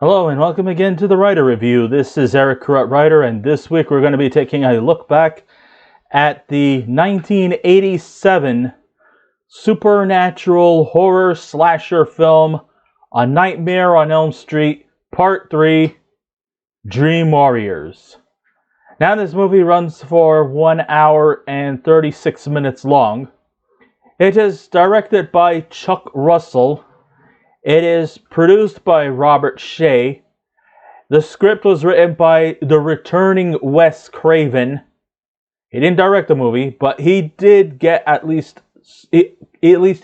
Hello and welcome again to the Writer Review. This is Eric Corrupt Writer, and this week we're going to be taking a look back at the 1987 supernatural horror slasher film A Nightmare on Elm Street Part 3, Dream Warriors. Now this movie runs for 1 hour and 36 minutes long. It is directed by Chuck Russell. It is produced by Robert Shea. The script was written by the returning Wes Craven. He didn't direct the movie, but he did get at least he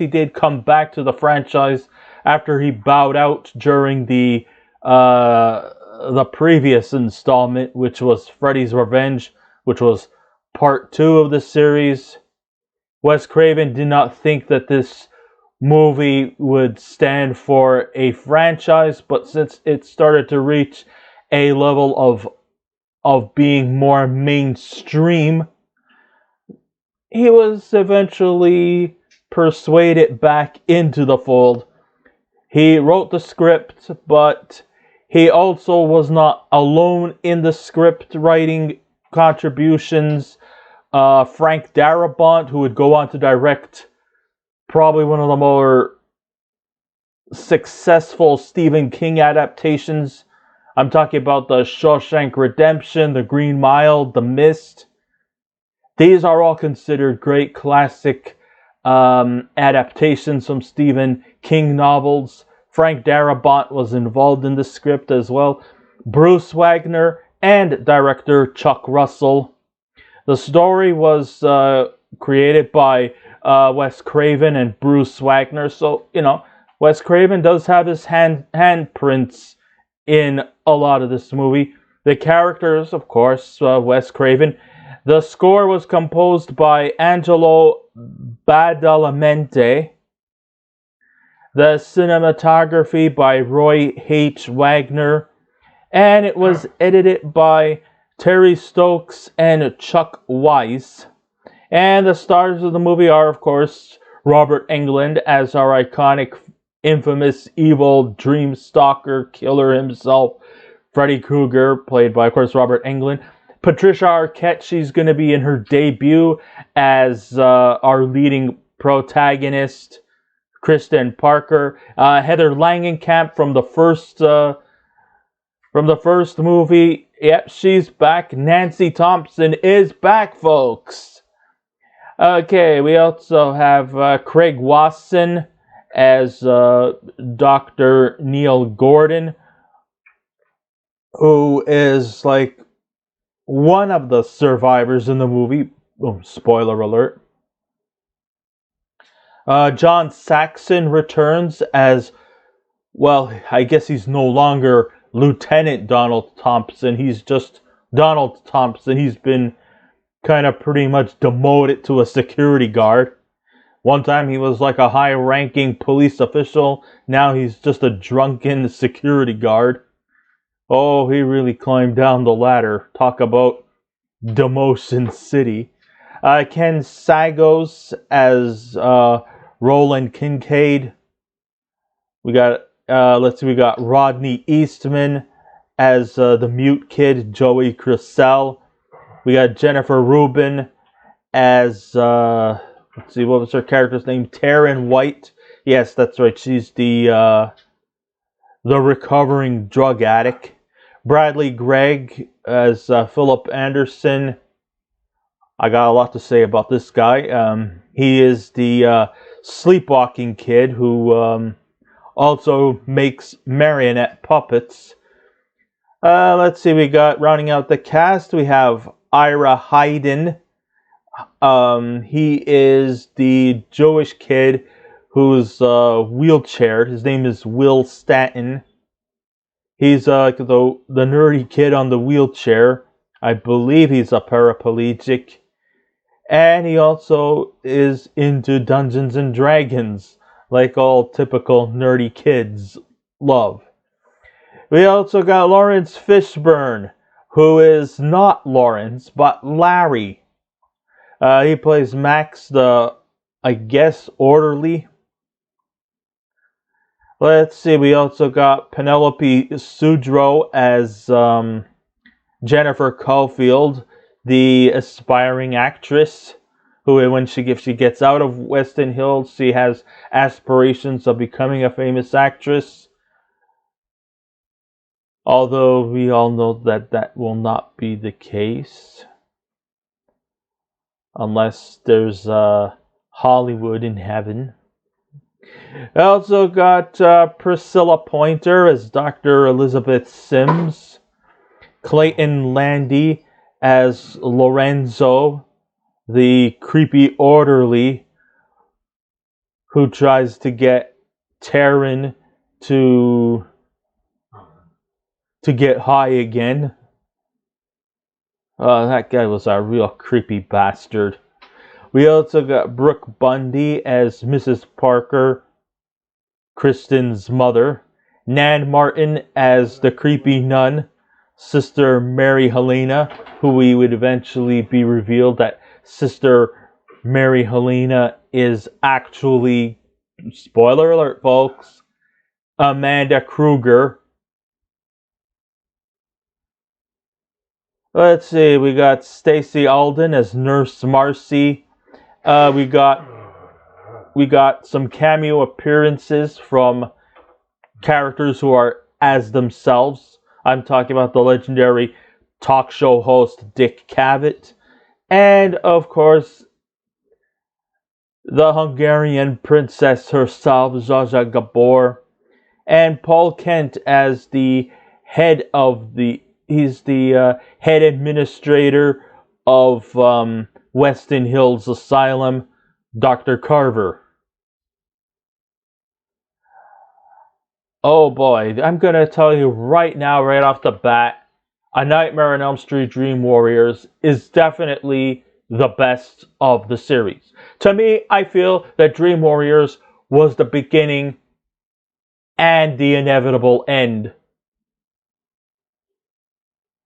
did come back to the franchise after he bowed out during the previous installment, which was Freddy's Revenge, which was part 2 of the series. Wes Craven did not think that this movie would stand for a franchise, but since it started to reach a level of being more mainstream, he was eventually persuaded back into the fold. He wrote the script, but he also was not alone in the script writing contributions. Frank Darabont, who would go on to direct probably one of the more successful Stephen King adaptations. I'm talking about the Shawshank Redemption, The Green Mile, The Mist. These are all considered great classic adaptations from Stephen King novels. Frank Darabont was involved in the script as well. Bruce Wagner and director Chuck Russell. The story was created by Wes Craven and Bruce Wagner. So, Wes Craven does have his handprints in a lot of this movie. The characters, of course, Wes Craven. The score was composed by Angelo Badalamenti. The cinematography by Roy H. Wagner. And it was edited by Terry Stokes and Chuck Weiss. And the stars of the movie are, of course, Robert Englund as our iconic, infamous, evil dream stalker killer himself, Freddy Krueger, played by, of course, Robert Englund. Patricia Arquette, she's going to be in her debut as our leading protagonist, Kristen Parker. Heather Langenkamp from the first movie. Yep, she's back. Nancy Thompson is back, folks. Okay, we also have Craig Wasson as Dr. Neil Gordon, who is like one of the survivors in the movie. Oh, spoiler alert. John Saxon returns as, well, I guess he's no longer Lieutenant Donald Thompson. He's just Donald Thompson. He's been kind of pretty much demoted to a security guard. One time he was like a high-ranking police official. Now he's just a drunken security guard. Oh, he really climbed down the ladder. Talk about demotion city. Ken Sagoes as Roland Kincaid. We got Rodney Eastman as the mute kid Joey Crisell. We got Jennifer Rubin as, let's see, what was her character's name? Taryn White. Yes, that's right. She's the recovering drug addict. Bradley Gregg as Philip Anderson. I got a lot to say about this guy. He is the sleepwalking kid who also makes marionette puppets. Let's see, we got, rounding out the cast, we have Ira Heiden. He is the Jewish kid who's wheelchaired. His name is Will Stanton. He's the nerdy kid on the wheelchair. I believe he's a paraplegic. And he also is into Dungeons and Dragons, like all typical nerdy kids love. We also got Lawrence Fishburne, who is not Lawrence, but Larry. He plays Max, the, I guess, orderly. Let's see, we also got Penelope Sudrow as Jennifer Caulfield, the aspiring actress, who when she gets out of Weston Hills, she has aspirations of becoming a famous actress. Although we all know that that will not be the case. Unless there's Hollywood in heaven. I also got Prisilla Pointer as Dr. Elizabeth Sims. Clayton Landey as Lorenzo, the creepy orderly who tries to get Taryn to get high again. That guy was a real creepy bastard. We also got Brooke Bundy as Mrs. Parker, Kristen's mother. Nan Martin as the creepy nun, Sister Mary Helena, who we would eventually be revealed that Sister Mary Helena is actually, spoiler alert folks, Amanda Kruger. Let's see, we got Stacey Alden as Nurse Marcy. We got some cameo appearances from characters who are as themselves. I'm talking about the legendary talk show host Dick Cavatt. And, of course, the Hungarian princess herself, Zsa Gabor. And Paul Kent as the head of he's the head administrator of Weston Hills Asylum, Dr. Carver. Oh boy, I'm going to tell you right now, right off the bat, A Nightmare on Elm Street Dream Warriors is definitely the best of the series. To me, I feel that Dream Warriors was the beginning and the inevitable end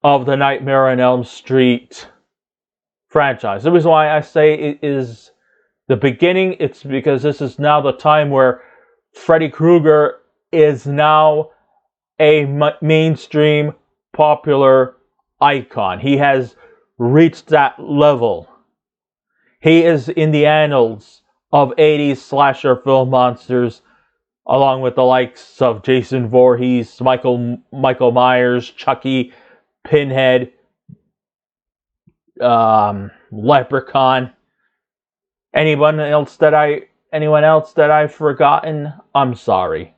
of the Nightmare on Elm Street franchise. The reason why I say it is the beginning, it's because this is now the time where Freddy Krueger is now a mainstream popular icon. He has reached that level. He is in the annals of 80s slasher film monsters, along with the likes of Jason Voorhees, Michael Myers, Chucky, Pinhead, Leprechaun. Anyone else that I've forgotten? I'm sorry.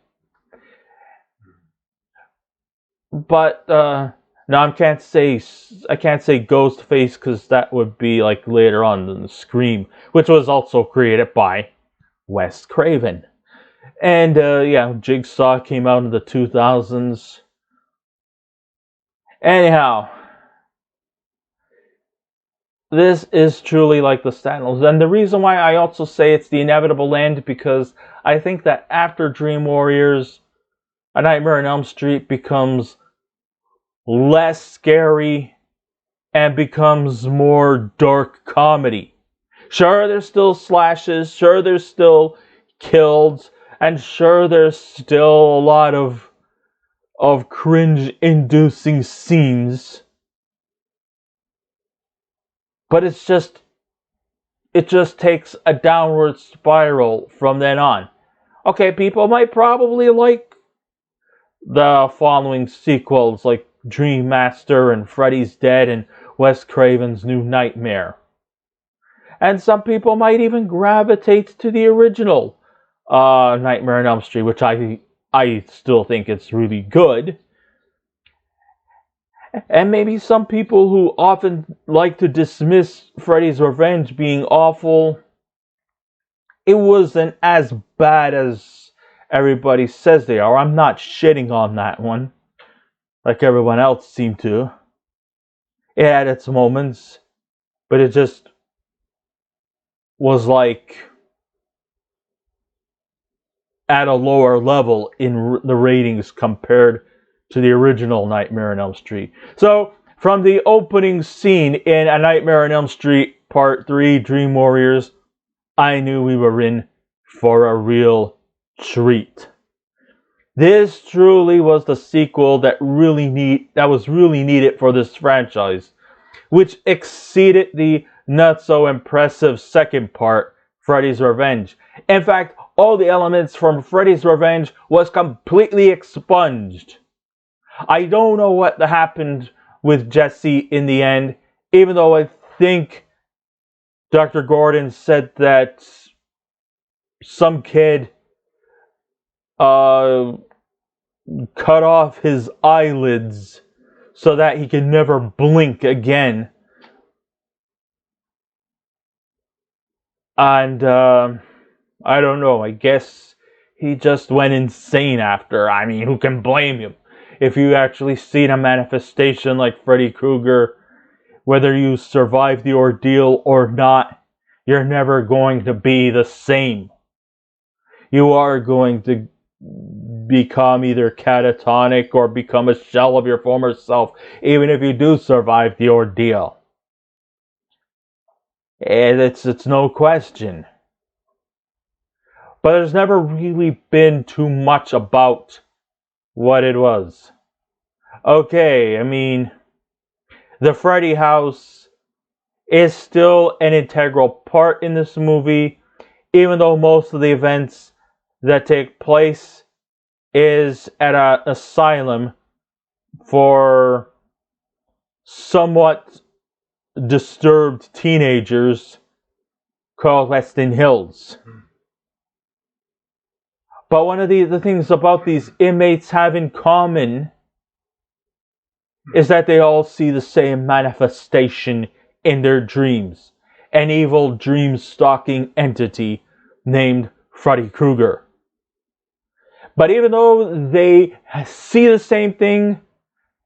But no, I can't say Ghostface because that would be like later on in the Scream, which was also created by Wes Craven. And yeah, Jigsaw came out in the 2000s. Anyhow, this is truly like the standalone. And the reason why I also say it's the inevitable end, because I think that after Dream Warriors, A Nightmare on Elm Street becomes less scary and becomes more dark comedy. Sure, there's still slashes, sure there's still kills, and sure there's still a lot of cringe-inducing scenes. But it just takes a downward spiral from then on. Okay, people might probably like the following sequels, like Dream Master and Freddy's Dead and Wes Craven's New Nightmare. And some people might even gravitate to the original Nightmare on Elm Street, which I still think it's really good. And maybe some people who often like to dismiss Freddy's Revenge being awful, it wasn't as bad as everybody says they are. I'm not shitting on that one, like everyone else seemed to. It had its moments, but it just was like at a lower level in the ratings compared to the original Nightmare on Elm Street. So, from the opening scene in A Nightmare on Elm Street Part 3, Dream Warriors, I knew we were in for a real treat. This truly was the sequel that was really needed for this franchise, which exceeded the not so impressive second part, Freddy's Revenge. In fact, all the elements from Freddy's Revenge was completely expunged. I don't know what happened with Jesse in the end, even though I think Dr. Gordon said that some kid cut off his eyelids so that he could never blink again. And I don't know, I guess he just went insane after. I mean, who can blame him? If you actually seen a manifestation like Freddy Krueger, whether you survive the ordeal or not, you're never going to be the same. You are going to become either catatonic or become a shell of your former self, even if you do survive the ordeal. And it's no question. But there's never really been too much about what it was. Okay, I mean, the Freddy house is still an integral part in this movie, even though most of the events that take place is at an asylum for somewhat disturbed teenagers called Weston Hills. But one of the things about these inmates have in common is that they all see the same manifestation in their dreams. An evil dream-stalking entity named Freddy Krueger. But even though they see the same thing,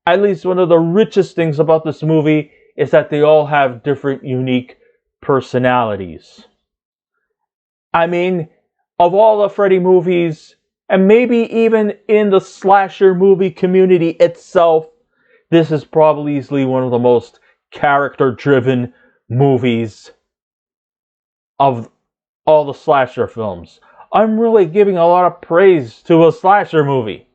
at least one of the richest things about this movie is that they all have different, unique personalities. I mean, of all the Freddy movies, and maybe even in the slasher movie community itself, this is probably easily one of the most character-driven movies of all the slasher films. I'm really giving a lot of praise to a slasher movie.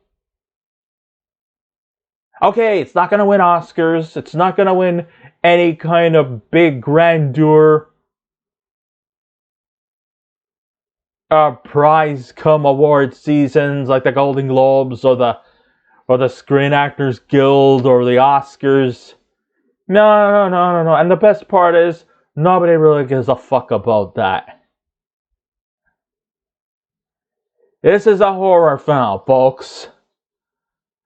Okay, it's not going to win Oscars. It's not going to win any kind of big grandeur prize come award seasons like the Golden Globes or the Screen Actors Guild or the Oscars. No. And the best part is, nobody really gives a fuck about that. This is a horror film, folks.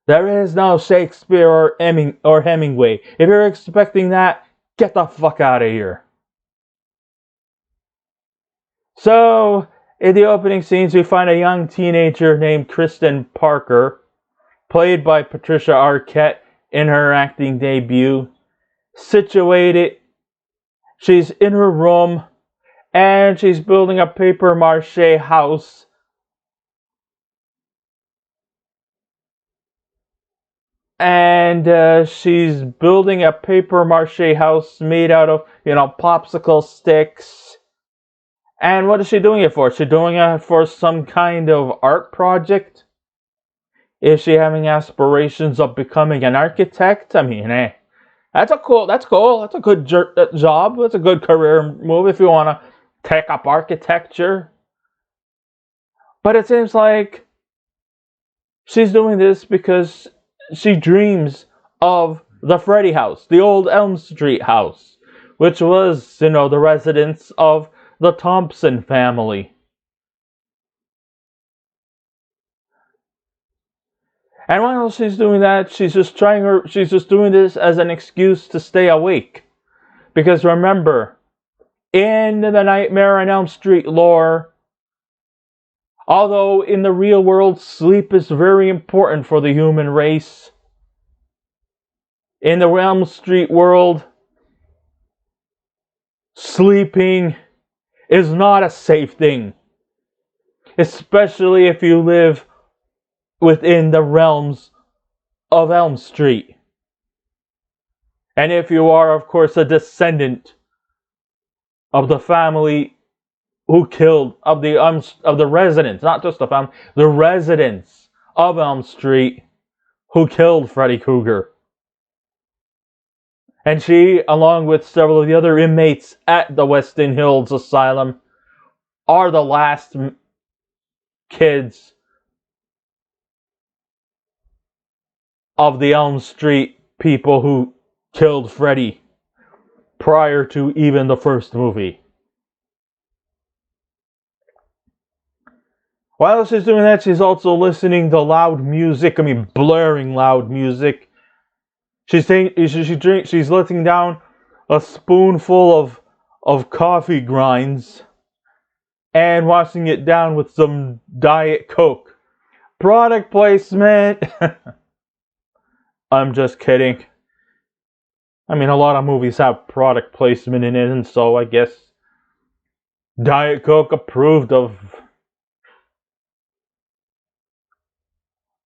There is no Shakespeare or Hemingway. If you're expecting that, get the fuck out of here. So, in the opening scenes, we find a young teenager named Kristen Parker, played by Patricia Arquette in her acting debut, situated. She's in her room, and she's building a papier-mâché house. And she's building a papier-mâché house made out of, popsicle sticks. And what is she doing it for? Is she doing it for some kind of art project? Is she having aspirations of becoming an architect? I mean, that's cool. That's a good job. That's a good career move if you want to take up architecture. But it seems like she's doing this because she dreams of the Freddy house, the old Elm Street house, which was, the residence of the Thompson family. And while she's doing that, she's just doing this as an excuse to stay awake. Because remember, in the Nightmare on Elm Street lore, although in the real world, sleep is very important for the human race, in the Elm Street world, sleeping is not a safe thing. Especially if you live within the realms of Elm Street. And if you are, of course, a descendant of the family who killed, of the residents, not just the family, the residents of Elm Street who killed Freddy Krueger. And she, along with several of the other inmates at the Weston Hills Asylum, are the last kids of the Elm Street people who killed Freddy prior to even the first movie. While she's doing that, she's also listening to loud music. Blaring loud music. She's letting down a spoonful of coffee grinds and washing it down with some Diet Coke. Product placement. I'm just kidding. A lot of movies have product placement in it, and so I guess Diet Coke approved of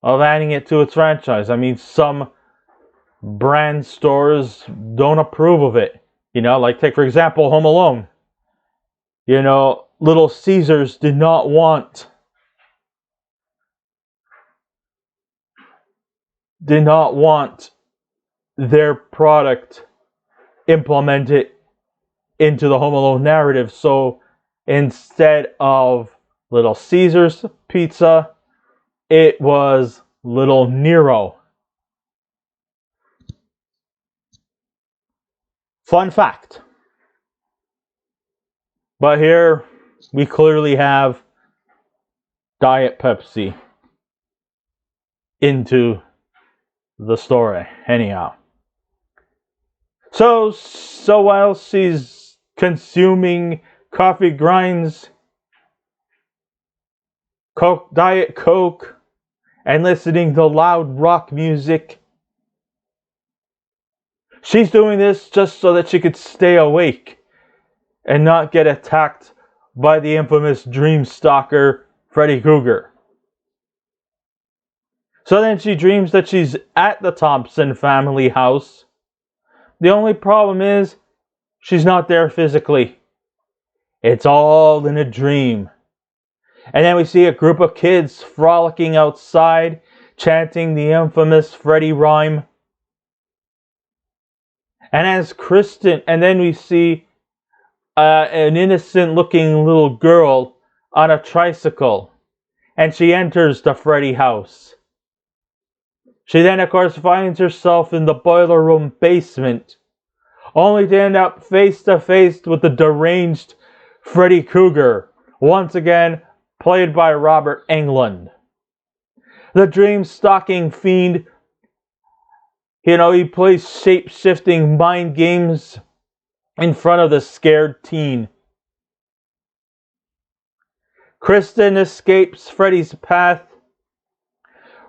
adding it to its franchise. Some brand stores don't approve of it. Like take for example Home Alone. Little Caesars did not want their product implemented into the Home Alone narrative. So instead of Little Caesars pizza, it was Little Nero. Fun fact. But here we clearly have Diet Pepsi into the story. Anyhow. So while she's consuming coffee grinds, Diet Coke, and listening to loud rock music, she's doing this just so that she could stay awake and not get attacked by the infamous dream stalker Freddy Krueger. So then she dreams that she's at the Thompson family house. The only problem is she's not there physically. It's all in a dream. And then we see a group of kids frolicking outside, chanting the infamous Freddy rhyme. And then we see an innocent looking little girl on a tricycle. And she enters the Freddy house. She then, of course, finds herself in the boiler room basement, only to end up face to face with the deranged Freddy Krueger, once again played by Robert Englund. The dream-stalking fiend, he plays shape-shifting mind games in front of the scared teen. Kristen escapes Freddy's path,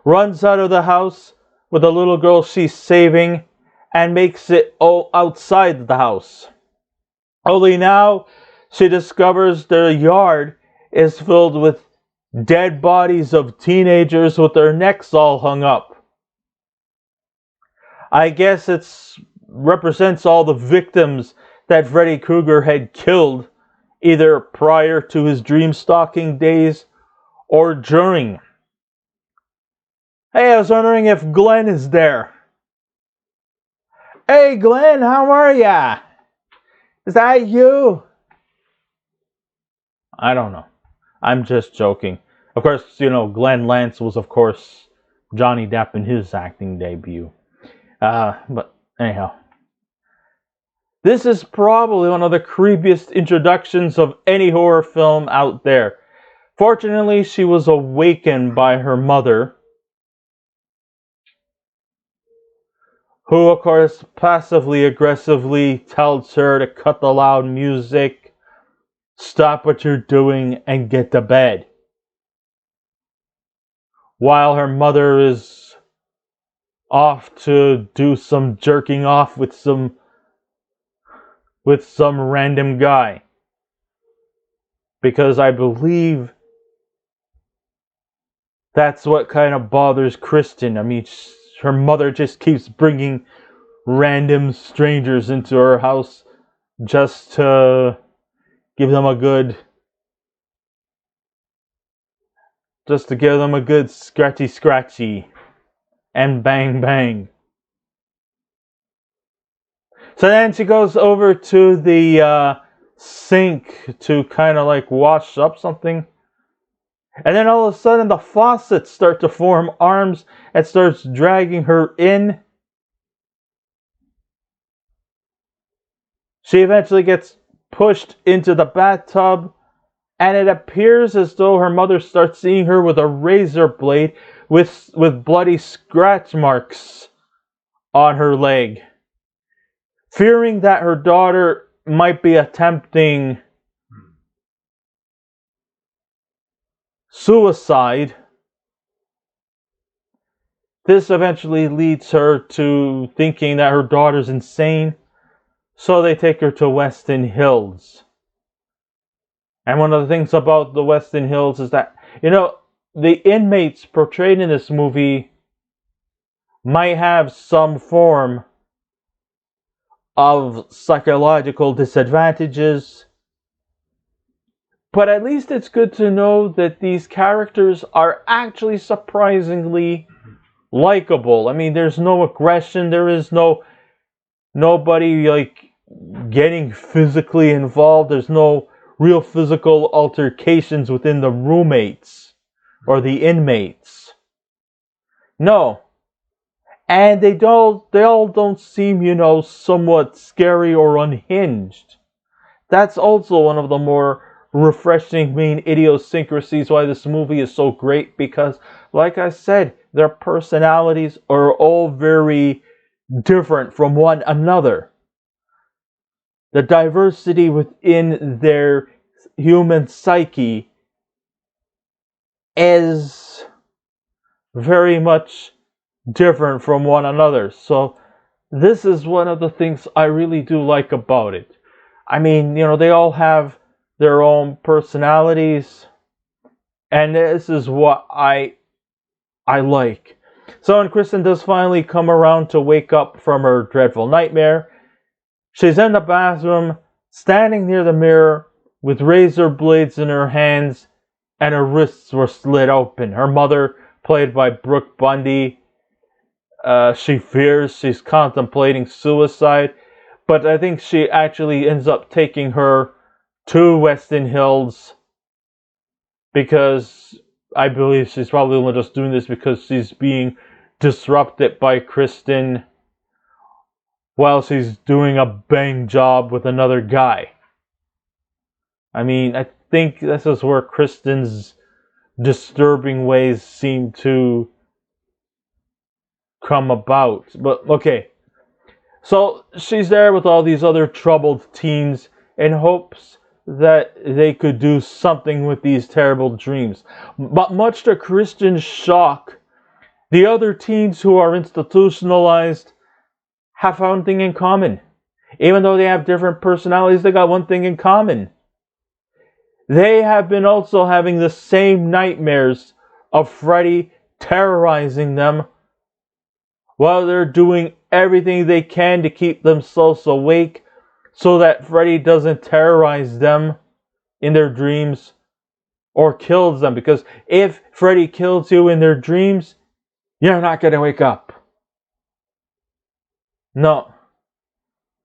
runs out of the house with the little girl she's saving, and makes it outside the house. Only now she discovers their yard is filled with dead bodies of teenagers with their necks all hung up. I guess it represents all the victims that Freddy Krueger had killed, either prior to his dream-stalking days or during. Hey, I was wondering if Glenn is there. Hey, Glenn, how are ya? Is that you? I don't know. I'm just joking. Of course, Glenn Lance was, of course, Johnny Depp in his acting debut. But anyhow. This is probably one of the creepiest introductions of any horror film out there. Fortunately, she was awakened by her mother, who, of course, passively aggressively tells her to cut the loud music, stop what you're doing, and get to bed. While her mother is off to do some jerking off with some random guy. Because I believe that's what kind of bothers Kristen. Her mother just keeps bringing random strangers into her house just to give them a good just to give them a good scratchy and bang bang. So then she goes over to the sink to kind of like wash up something. And then all of a sudden the faucets start to form arms and starts dragging her in. She eventually gets pushed into the bathtub, and it appears as though her mother starts seeing her with a razor blade with bloody scratch marks on her leg. Fearing that her daughter might be attempting suicide, this eventually leads her to thinking that her daughter's insane, so they take her to Weston Hills. And one of the things about the Weston Hills is that, the inmates portrayed in this movie might have some form of psychological disadvantages, but at least it's good to know that these characters are actually surprisingly likable. I mean, there's no aggression, there is nobody like getting physically involved, there's no real physical altercations within the roommates or the inmates. No. And they all don't seem, somewhat scary or unhinged. That's also one of the more refreshing main idiosyncrasies why this movie is so great, because, like I said, their personalities are all very different from one another. The diversity within their human psyche is very much different from one another. So this is one of the things I really do like about it. I mean, they all have their own personalities, and this is what I like. So when Kristen does finally come around to wake up from her dreadful nightmare, she's in the bathroom, standing near the mirror with razor blades in her hands, and her wrists were slit open. Her mother, played by Brooke Bundy, she fears she's contemplating suicide, but I think she actually ends up taking her to Weston Hills because I believe she's probably only just doing this because she's being disrupted by Kristen while she's doing a bang job with another guy. I mean, I think this is where Kristen's disturbing ways seem to come about. But okay, so she's there with all these other troubled teens in hopes that they could do something with these terrible dreams. But much to Kristen's shock, the other teens who are institutionalized have one thing in common. Even though they have different personalities, they got one thing in common. They have been also having the same nightmares of Freddy terrorizing them while they're doing everything they can to keep themselves awake so that Freddy doesn't terrorize them in their dreams or kills them. Because if Freddy kills you in their dreams, you're not going to wake up. No.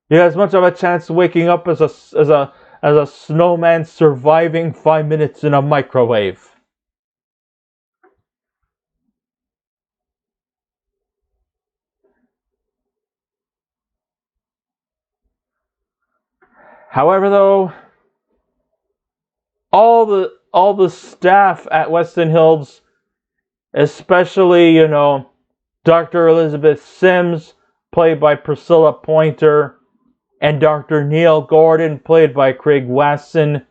You have as much of a chance of waking up as a snowman surviving 5 minutes in a microwave. However, though, all the staff at Weston Hills, especially, Dr. Elizabeth Sims, played by Prisilla Pointer, and Dr. Neil Gordon, played by Craig Wasson,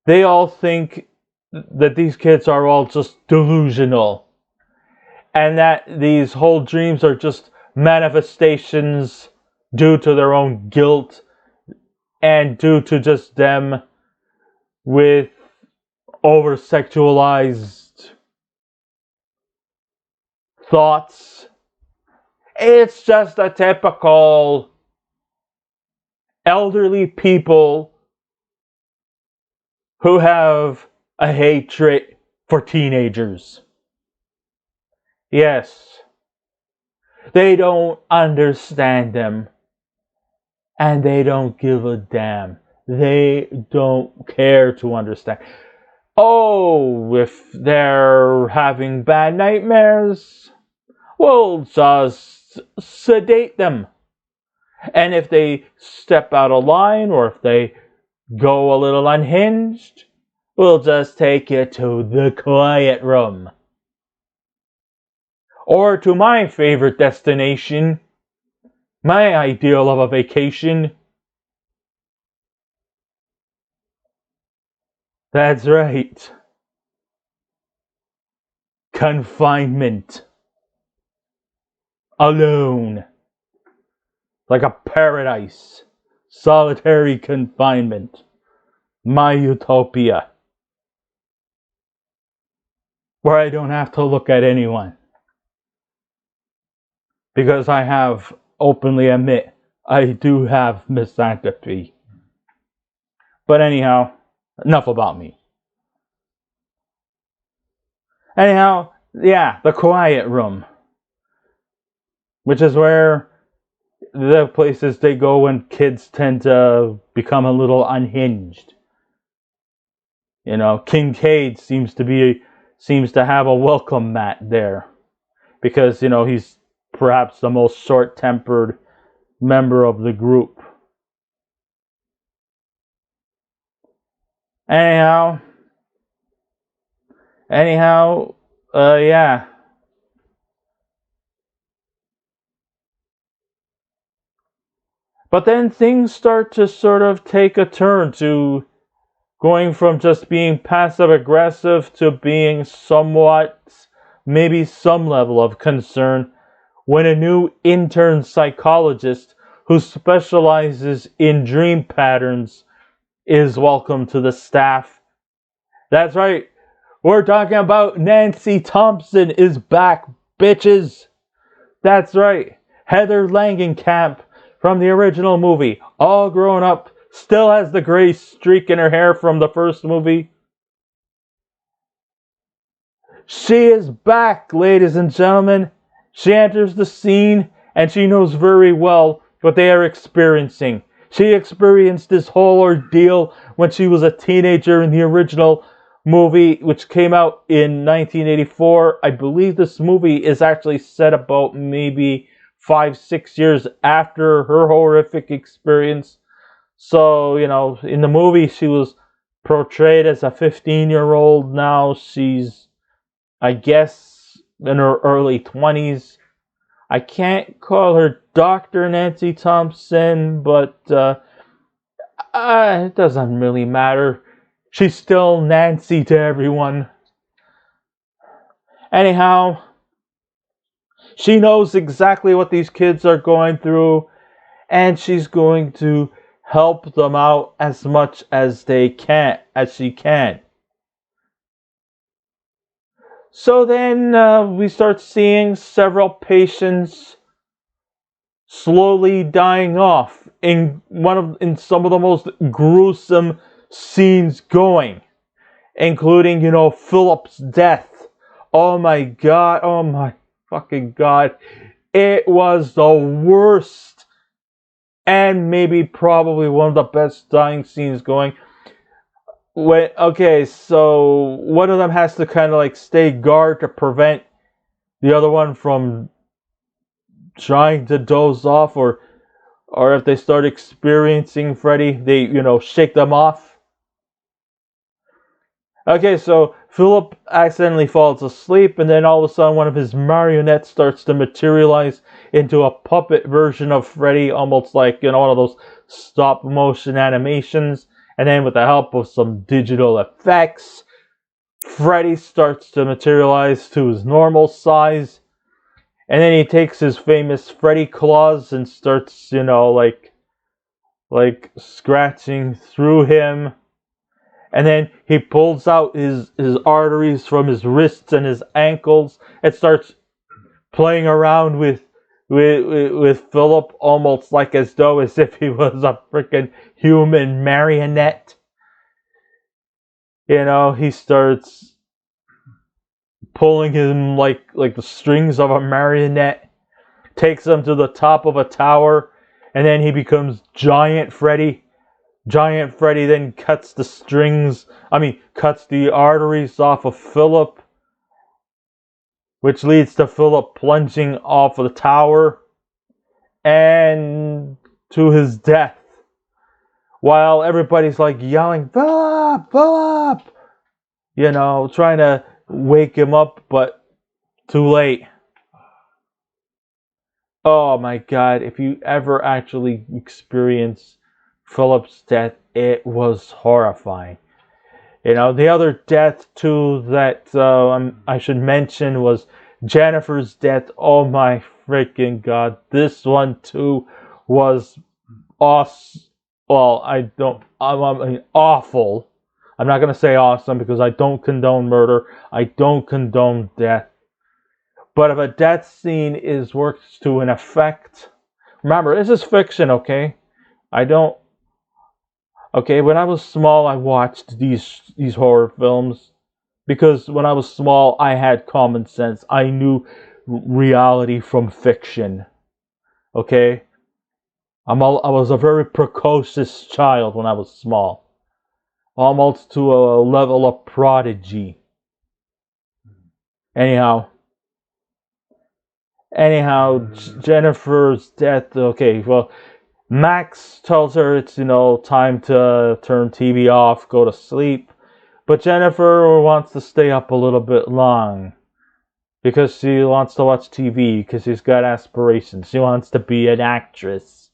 they all think that these kids are all just delusional, and that these whole dreams are just manifestations due to their own guilt and due to just them with over-sexualized thoughts. It's just a typical elderly people who have a hatred for teenagers. Yes, they don't understand them, and they don't give a damn. They don't care to understand. Oh, if they're having bad nightmares, we'll just sedate them. And if they step out of line, or if they go a little unhinged, we'll just take you to the quiet room. Or to my favorite destination, my ideal of a vacation. That's right. Confinement. Alone. Like a paradise. Solitary confinement. My utopia. Where I don't have to look at anyone. Because I have, openly admit, I do have misanthropy. But anyhow, enough about me. Anyhow, yeah, the quiet room. Which is where the places they go when kids tend to become a little unhinged. You know, Kincaid seems to have a welcome mat there. Because, you know, he's perhaps the most short-tempered member of the group. Anyhow, yeah. But then things start to sort of take a turn to going from just being passive-aggressive to being somewhat, maybe some level of concern, when a new intern psychologist who specializes in dream patterns is welcome to the staff. That's right, we're talking about Nancy Thompson is back, bitches. That's right, Heather Langenkamp from the original movie, all grown up, still has the gray streak in her hair from the first movie. She is back, ladies and gentlemen. She enters the scene, and she knows very well what they are experiencing. She experienced this whole ordeal when she was a teenager in the original movie, which came out in 1984. I believe this movie is actually set about maybe 5-6 years after her horrific experience. So, you know, in the movie, she was portrayed as a 15-year-old. Now she's, I guess, in her early 20s. I can't call her Dr. Nancy Thompson, but it doesn't really matter. She's still Nancy to everyone. Anyhow, she knows exactly what these kids are going through, and she's going to help them out as much as she can. So then we start seeing several patients slowly dying off in some of the most gruesome scenes going, including, you know, Philip's death. Oh my god, oh my fucking god. It was the worst and maybe probably one of the best dying scenes going. Okay, so one of them has to kind of like stay guard to prevent the other one from trying to doze off, or if they start experiencing Freddy, they, you know, shake them off. Okay, so Philip accidentally falls asleep, and then all of a sudden one of his marionettes starts to materialize into a puppet version of Freddy, almost like, you know, one of those stop motion animations. And then with the help of some digital effects, Freddy starts to materialize to his normal size. And then he takes his famous Freddy claws and starts, you know, like scratching through him. And then he pulls out his arteries from his wrists and his ankles and starts playing around with Philip, almost like as if he was a freaking human marionette. You know, he starts pulling him like the strings of a marionette, takes him to the top of a tower, and then he becomes Giant Freddy. Giant Freddy then cuts the arteries off of Philip, which leads to Philip plunging off of the tower and to his death. While everybody's like yelling, "Philip! Philip!" You know, trying to wake him up, but too late. Oh my god, if you ever actually experience Philip's death, it was horrifying. You know, the other death too that I should mention was Jennifer's death. Oh my freaking god, this one too was awesome. Well, awful. I'm not gonna say awesome because I don't condone murder. I don't condone death. But if a death scene is worked to an effect, remember, this is fiction, okay? Okay, when I was small, I watched these horror films because when I was small, I had common sense. I knew reality from fiction. Okay? I was a very precocious child when I was small. Almost to a level of prodigy. Anyhow, Jennifer's death. Okay, well, Max tells her it's, time to turn TV off, go to sleep. But Jennifer wants to stay up a little bit long because she wants to watch TV because she's got aspirations. She wants to be an actress.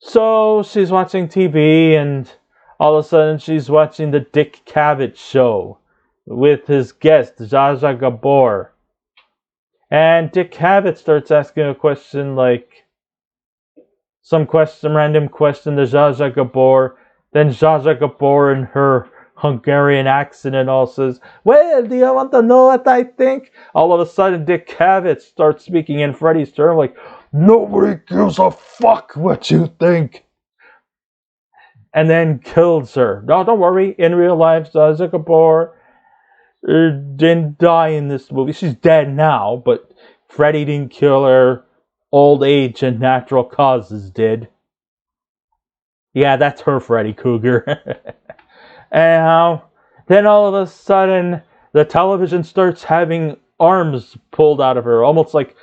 So she's watching TV and all of a sudden she's watching the Dick Cavatt show with his guest, Zsa Zsa Gabor. And Dick Cavatt starts asking a question like, random question to Zsa Zsa Gabor. Then Zsa Zsa Gabor in her Hungarian accent and all says, "Well, do you want to know what I think?" All of a sudden, Dick Cavatt starts speaking in Freddy's term like, "Nobody gives a fuck what you think." And then kills her. No, don't worry. In real life, Zsa Zsa Gabor didn't die in this movie. She's dead now, but Freddy didn't kill her. Old age and natural causes did. Yeah, that's her Freddy Krueger. Anyhow, then all of a sudden, the television starts having arms pulled out of her, almost like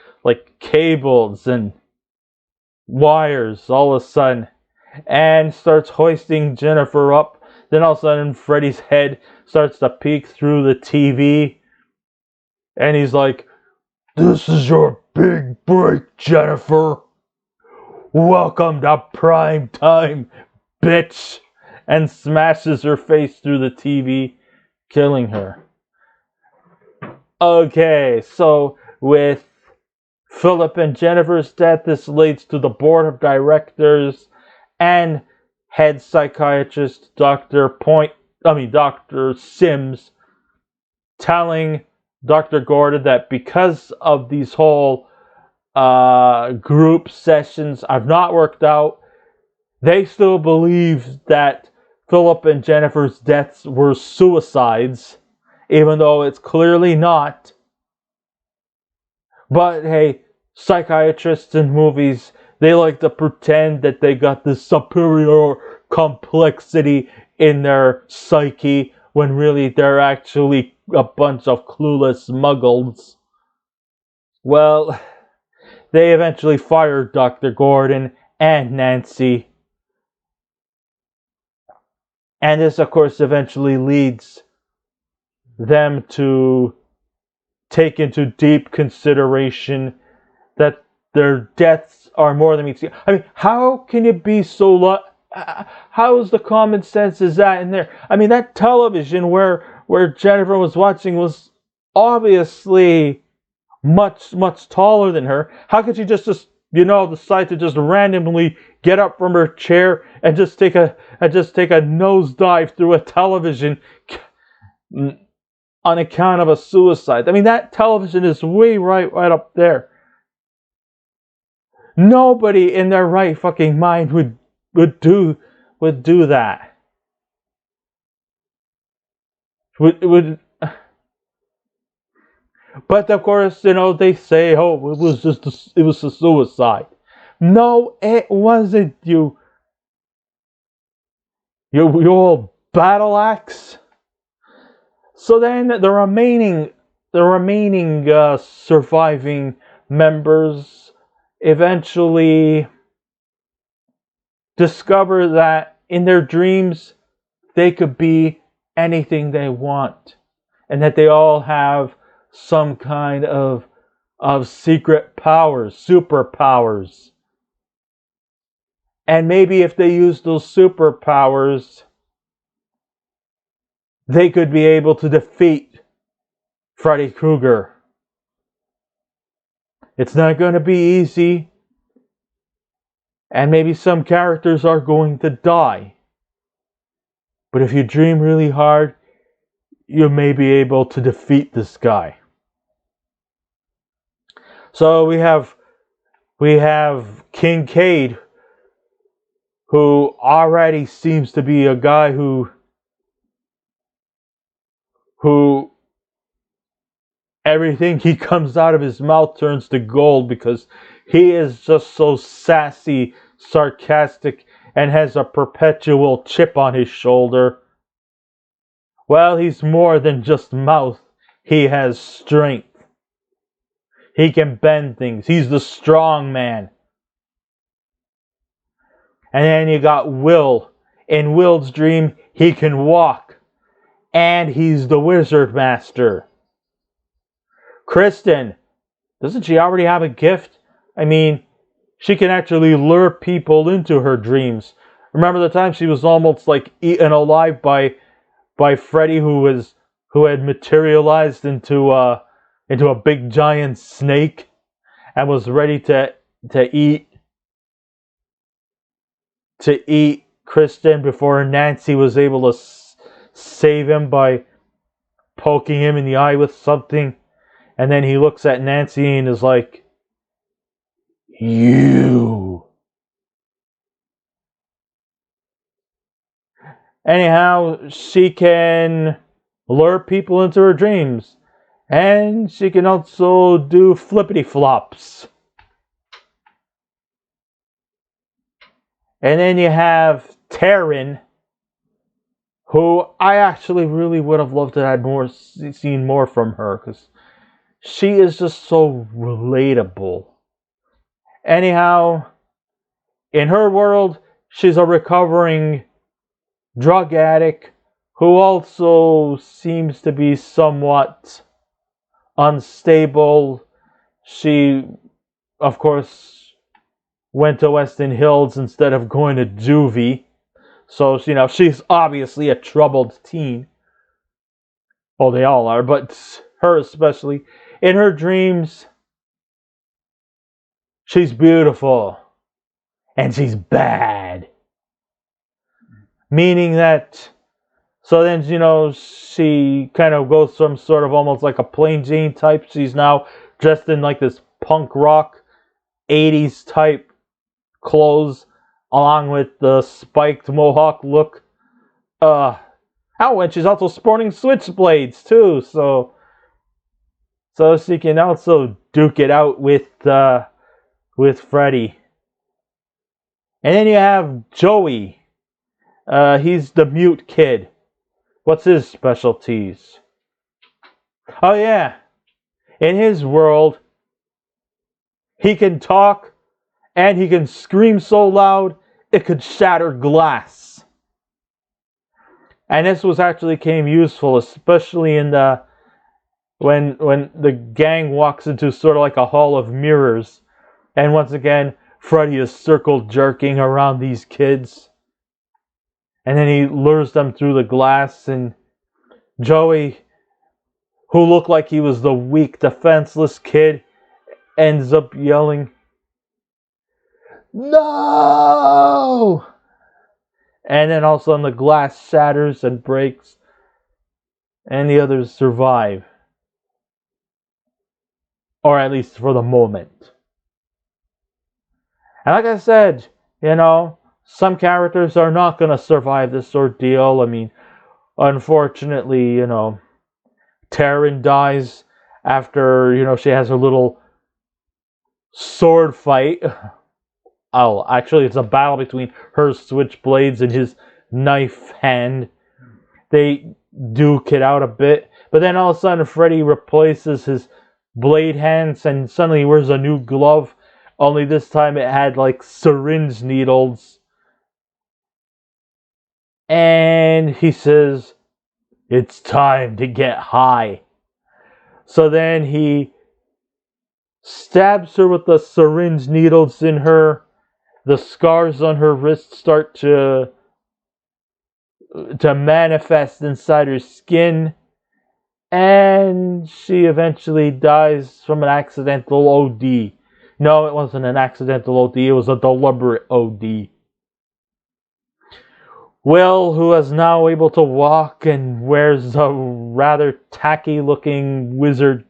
cables and wires all of a sudden, and starts hoisting Jennifer up. Then all of a sudden, Freddy's head starts to peek through the TV, and he's like, "This is your big break, Jennifer. Welcome to prime time, bitch," and smashes her face through the TV, killing her. Okay, so with Philip and Jennifer's death, this leads to the board of directors and head psychiatrist Dr. Sims telling Dr. Gordon that because of these whole group sessions have not worked out, they still believe that Philip and Jennifer's deaths were suicides, even though it's clearly not. But hey, psychiatrists in movies, they like to pretend that they got this superior complexity in their psyche when really they're actually a bunch of clueless muggles. Well, they eventually fired Dr. Gordon and Nancy. And this, of course, eventually leads them to take into deep consideration that their deaths are more than meets. I mean, how can you be so how is the common sense is that in there? I mean, that television where Jennifer was watching was obviously much taller than her. How could she just decide to just randomly get up from her chair and just take a nosedive through a television on account of a suicide? I mean, that television is way right up there. Nobody in their right fucking mind would do that. But of course, they say, oh, it was a suicide. No, it wasn't, you old battle axe. So then the remaining surviving members eventually discover that in their dreams they could be anything they want, and that they all have some kind of secret powers, superpowers. And maybe if they use those superpowers, they could be able to defeat Freddy Krueger. It's not going to be easy, and maybe some characters are going to die. But if you dream really hard, you may be able to defeat this guy. So we have Kincaid, who already seems to be a guy who everything he comes out of his mouth turns to gold, because he is just so sassy, sarcastic, and has a perpetual chip on his shoulder. Well, he's more than just mouth. He has strength. He can bend things. He's the strong man. And then you got Will. In Will's dream, he can walk. And he's the wizard master. Kristen, doesn't she already have a gift? I mean, she can actually lure people into her dreams. Remember the time she was almost like eaten alive by Freddy, who had materialized into a big giant snake and was ready to eat Kristen before Nancy was able to save him by poking him in the eye with something. And then he looks at Nancy and is like, "You." Anyhow, she can lure people into her dreams. And she can also do flippity flops. And then you have Taryn, who I actually really would have loved to have seen more from her, because she is just so relatable. Anyhow, in her world, she's a recovering drug addict who also seems to be somewhat unstable. She, of course, went to Weston Hills instead of going to juvie. So, she's obviously a troubled teen. Well, they all are, but her especially. In her dreams, she's beautiful. And she's bad. Meaning that, so then, she kind of goes from sort of almost like a plain Jane type. She's now dressed in like this punk rock 80s type clothes, along with the spiked mohawk look. And she's also sporting switchblades too, so she can also duke it out with Freddy. And then you have Joey. He's the mute kid. What's his specialties? Oh yeah, in his world, he can talk and he can scream so loud it could shatter glass. And this came useful, especially in when the gang walks into sort of like a hall of mirrors, and once again Freddy is circle jerking around these kids. And then he lures them through the glass, and Joey, who looked like he was the weak, defenseless kid, ends up yelling, "No!" And then all of a sudden the glass shatters and breaks, and the others survive. Or at least for the moment. And like I said, some characters are not going to survive this ordeal. I mean, unfortunately, Taryn dies after, she has her little sword fight. Oh, actually, it's a battle between her switchblades and his knife hand. They duke it out a bit, but then all of a sudden Freddy replaces his blade hands and suddenly he wears a new glove, only this time it had like syringe needles. And he says, "It's time to get high." So then he stabs her with the syringe needles in her. The scars on her wrists start to manifest inside her skin, and she eventually dies from an accidental OD. No, it wasn't an accidental OD, it was a deliberate OD. Will, who is now able to walk and wears a rather tacky looking wizard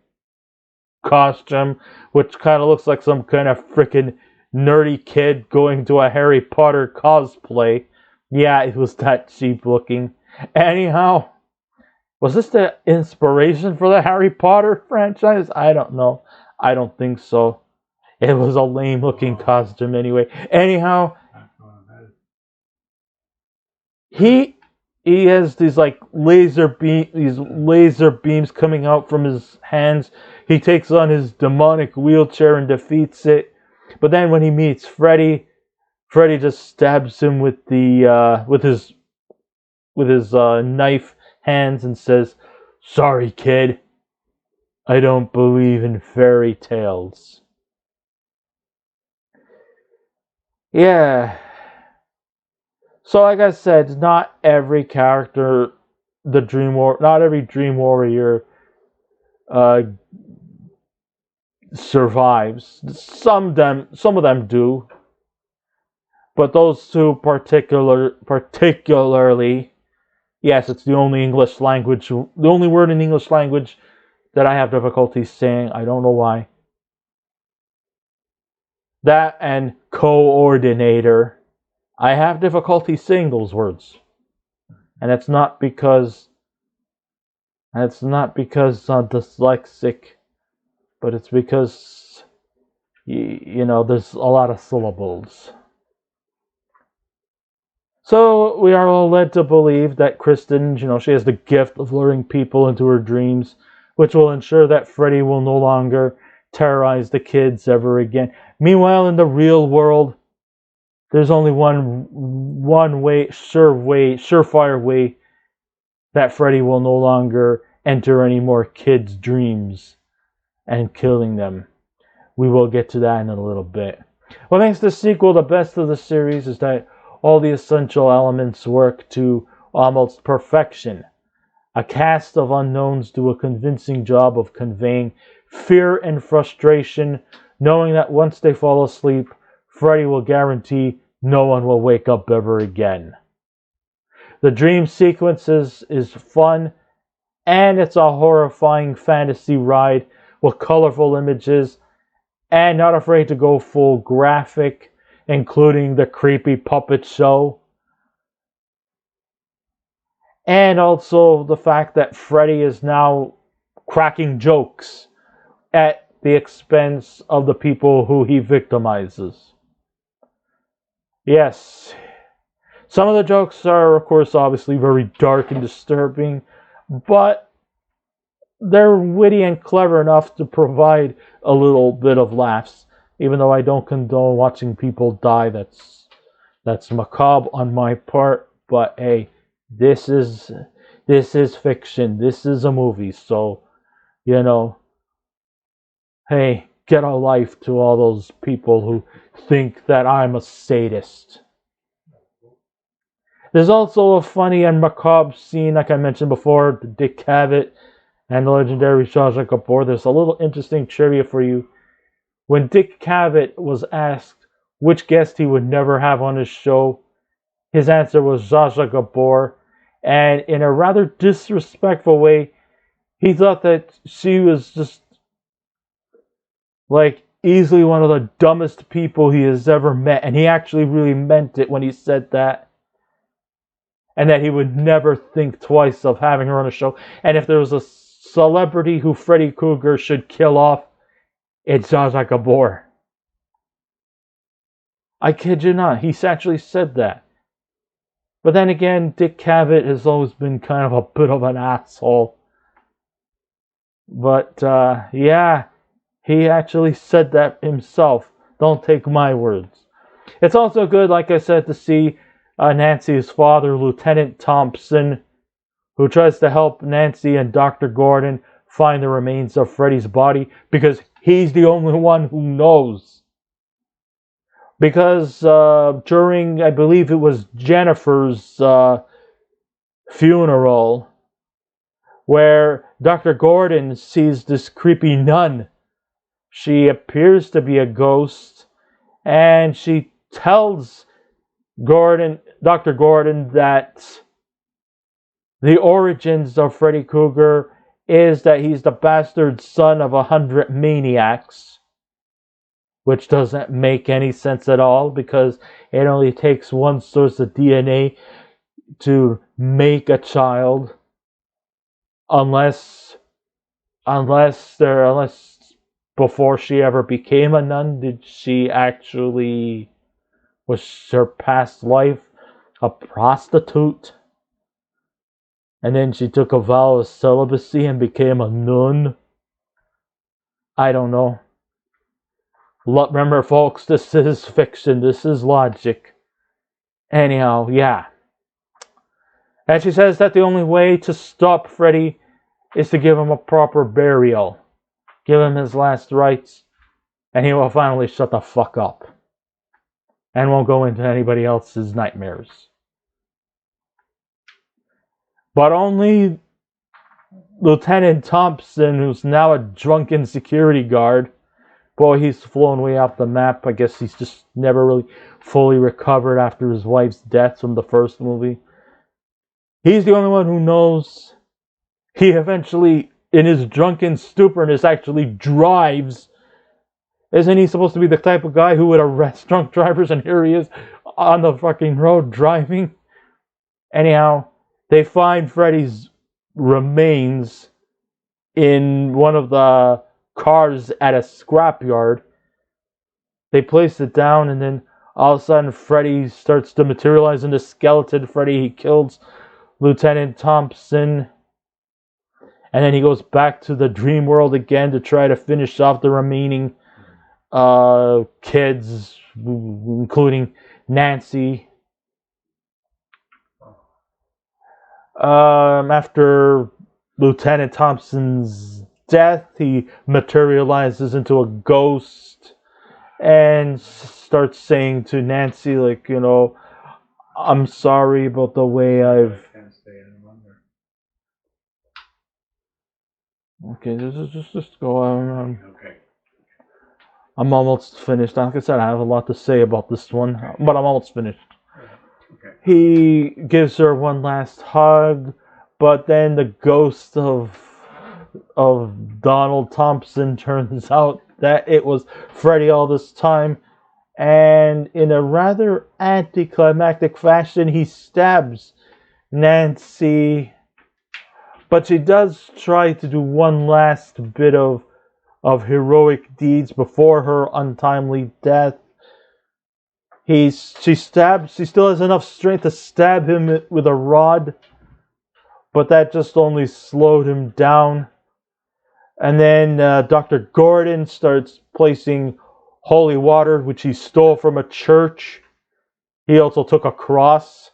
costume, which kind of looks like some kind of freaking nerdy kid going to a Harry Potter cosplay. Yeah, it was that cheap looking. Anyhow, was this the inspiration for the Harry Potter franchise? I don't know. I don't think so. It was a lame looking costume anyway. Anyhow, he has these like laser beams coming out from his hands. He takes on his demonic wheelchair and defeats it. But then when he meets Freddy just stabs him with his knife hands and says, "Sorry, kid. I don't believe in fairy tales." Yeah. So like I said, not every character, not every Dream Warrior survives. Some of them do. But those two particularly, yes, it's the only word in English language that I have difficulty saying. I don't know why. That and coordinator. I have difficulty saying those words. And it's not because I'm dyslexic, but it's because, there's a lot of syllables. So we are all led to believe that Kristen, she has the gift of luring people into her dreams, which will ensure that Freddy will no longer terrorize the kids ever again. Meanwhile, in the real world, there's only one surefire way that Freddy will no longer enter any more kids' dreams and killing them. We will get to that in a little bit. What makes the sequel the best of the series is that all the essential elements work to almost perfection. A cast of unknowns do a convincing job of conveying fear and frustration, knowing that once they fall asleep, Freddy will guarantee no one will wake up ever again. The dream sequences is fun, and it's a horrifying fantasy ride with colorful images, and not afraid to go full graphic, including the creepy puppet show. And also the fact that Freddy is now cracking jokes at the expense of the people who he victimizes. Yes, some of the jokes are, of course, obviously very dark and disturbing, but they're witty and clever enough to provide a little bit of laughs, even though I don't condone watching people die. That's macabre on my part, but hey, this is fiction. This is a movie, so, hey, get a life to all those people who think that I'm a sadist. There's also a funny and macabre scene, like I mentioned before, the Dick Cavatt and the legendary Zsa Zsa Gabor. There's a little interesting trivia for you. When Dick Cavatt was asked which guest he would never have on his show, his answer was Zsa Zsa Gabor, and in a rather disrespectful way, he thought that she was just like easily one of the dumbest people he has ever met, and he actually really meant it when he said that, and that he would never think twice of having her on a show. And if there was a celebrity who Freddy Krueger should kill off, it's Gabor. I kid you not, he's actually said that. But then again, Dick Cavatt has always been kind of a bit of an asshole. But, yeah, he actually said that himself. Don't take my words. It's also good, like I said, to see Nancy's father, Lieutenant Thompson, who tries to help Nancy and Dr. Gordon find the remains of Freddy's body, because he's the only one who knows. Because during, I believe it was Jennifer's funeral, where Dr. Gordon sees this creepy nun. She appears to be a ghost, and she tells Dr. Gordon, that the origins of Freddy Krueger is that he's the bastard son of 100 maniacs, which doesn't make any sense at all, because it only takes one source of DNA to make a child, unless before she ever became a nun, did she actually, was her past life a prostitute? And then she took a vow of celibacy and became a nun? I don't know. Remember, folks, this is fiction. This is logic. Anyhow, yeah. And she says that the only way to stop Freddy is to give him a proper burial. Give him his last rites, and he will finally shut the fuck up. And won't go into anybody else's nightmares. But only Lieutenant Thompson, who's now a drunken security guard, boy, he's flown way off the map. I guess he's just never really fully recovered after his wife's death from the first movie. He's the only one who knows. He eventually, in his drunken stuporness, actually drives. Isn't he supposed to be the type of guy who would arrest drunk drivers? And here he is on the fucking road driving. Anyhow, they find Freddy's remains in one of the cars at a scrapyard. They place it down, and then all of a sudden Freddy starts to materialize into skeleton Freddy. He kills Lieutenant Thompson, and then he goes back to the dream world again to try to finish off the remaining kids, including Nancy. After Lieutenant Thompson's death, he materializes into a ghost and starts saying to Nancy, like, you know, I'm sorry about the way I've... Okay, just go on. Okay. I'm almost finished. Like I said, I have a lot to say about this one, but I'm almost finished. Okay. He gives her one last hug, but then the ghost of Donald Thompson turns out that it was Freddy all this time, and in a rather anticlimactic fashion, he stabs Nancy. But she does try to do one last bit of heroic deeds before her untimely death. She still has enough strength to stab him with a rod, but that just only slowed him down. And then Dr. Gordon starts placing holy water, which he stole from a church. He also took a cross.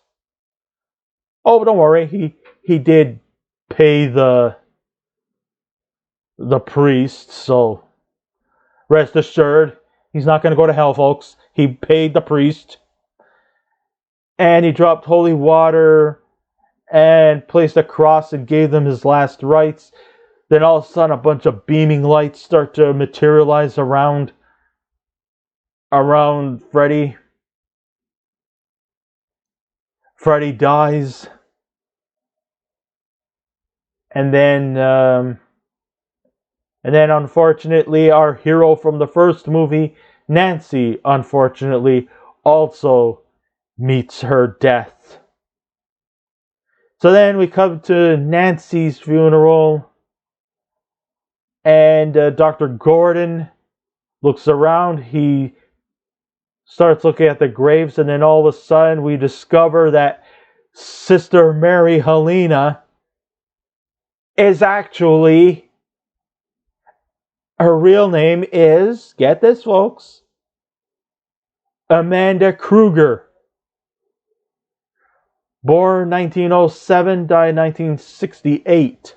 Oh, but don't worry, he did pay the priest, so rest assured, he's not going to go to hell, folks. He paid the priest, and he dropped holy water and placed a cross and gave them his last rites. Then all of a sudden, a bunch of beaming lights start to materialize around Freddy. Freddy dies. And then unfortunately, our hero from the first movie, Nancy, unfortunately, also meets her death. So then we come to Nancy's funeral. And Dr. Gordon looks around. He starts looking at the graves, and then all of a sudden we discover that Sister Mary Helena is actually, her real name is, get this folks, Amanda Kruger. Born 1907, died 1968.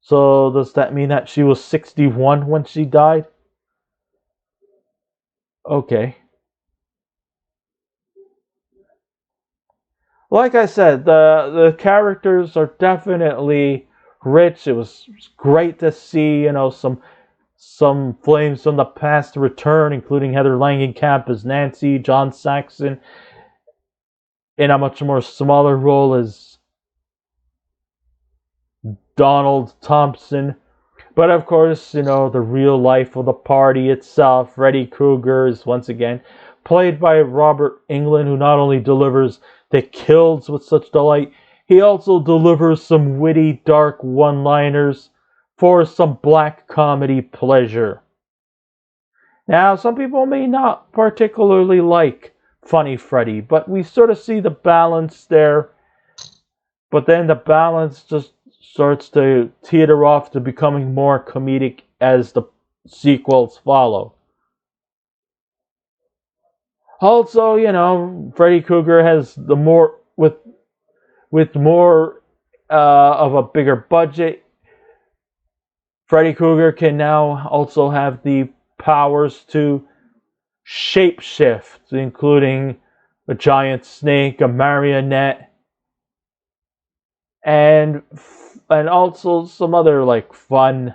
So does that mean that she was 61 when she died? Okay. Like I said, the characters are definitely rich. It was great to see, some flames from the past return, including Heather Langenkamp as Nancy, John Saxon in a much more smaller role as Donald Thompson. But of course, the real life of the party itself, Freddy Krueger, is once again played by Robert Englund, who not only delivers the kills with such delight, he also delivers some witty, dark one-liners for some black comedy pleasure. Now, some people may not particularly like Funny Freddy, but we sort of see the balance there. But then the balance just starts to teeter off to becoming more comedic as the sequels follow. Also, Freddy Krueger has the more with more of a bigger budget. Freddy Krueger can now also have the powers to shapeshift, including a giant snake, a marionette, and also some other fun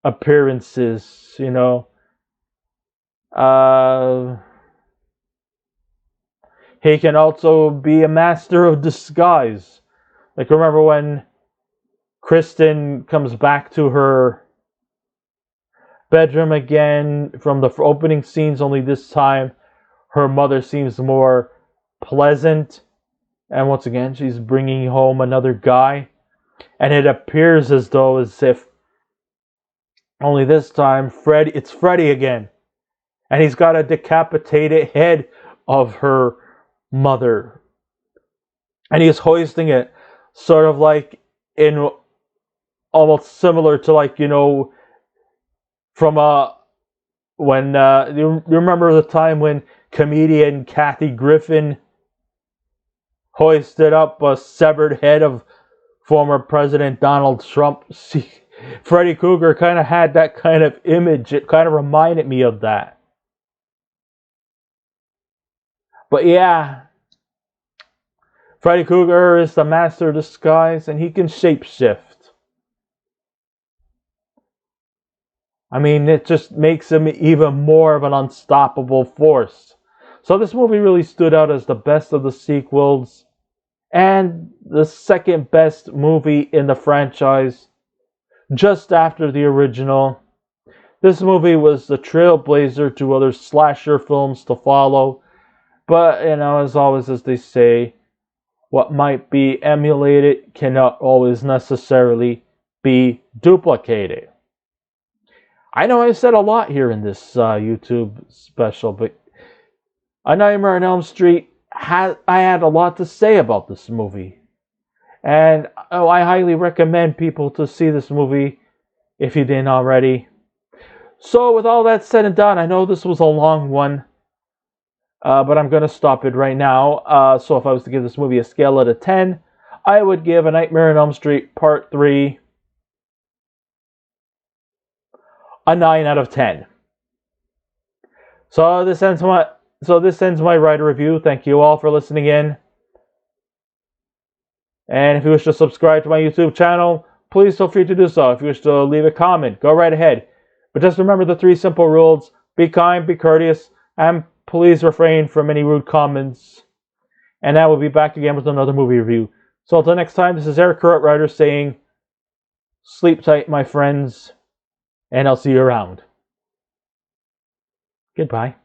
appearances. He can also be a master of disguise. Remember when Kristen comes back to her bedroom again from the opening scenes, only this time her mother seems more pleasant. And once again, she's bringing home another guy. And it appears as if only this time it's Freddy again. And he's got a decapitated head of her mother, and he's hoisting it sort of in almost similar to from when you remember the time when comedian Kathy Griffin hoisted up a severed head of former President Donald Trump. Freddy Krueger kind of had that kind of image. It kind of reminded me of that. But yeah, Freddy Krueger is the master of disguise, and he can shapeshift. It just makes him even more of an unstoppable force. So this movie really stood out as the best of the sequels, and the second best movie in the franchise, just after the original. This movie was the trailblazer to other slasher films to follow. But, as always, as they say, what might be emulated cannot always necessarily be duplicated. I know I said a lot here in this YouTube special, but A Nightmare on Elm Street, I had a lot to say about this movie. And I highly recommend people to see this movie if you didn't already. So with all that said and done, I know this was a long one. But I'm going to stop it right now. So if I was to give this movie a scale out of 10, I would give A Nightmare on Elm Street Part 3 a 9 out of 10. So this ends my writer review. Thank you all for listening in. And if you wish to subscribe to my YouTube channel, please feel free to do so. If you wish to leave a comment, go right ahead. But just remember the 3 simple rules. Be kind, be courteous, and please refrain from any rude comments. And I will be back again with another movie review. So until next time, this is Eric Writer saying, sleep tight, my friends, and I'll see you around. Goodbye.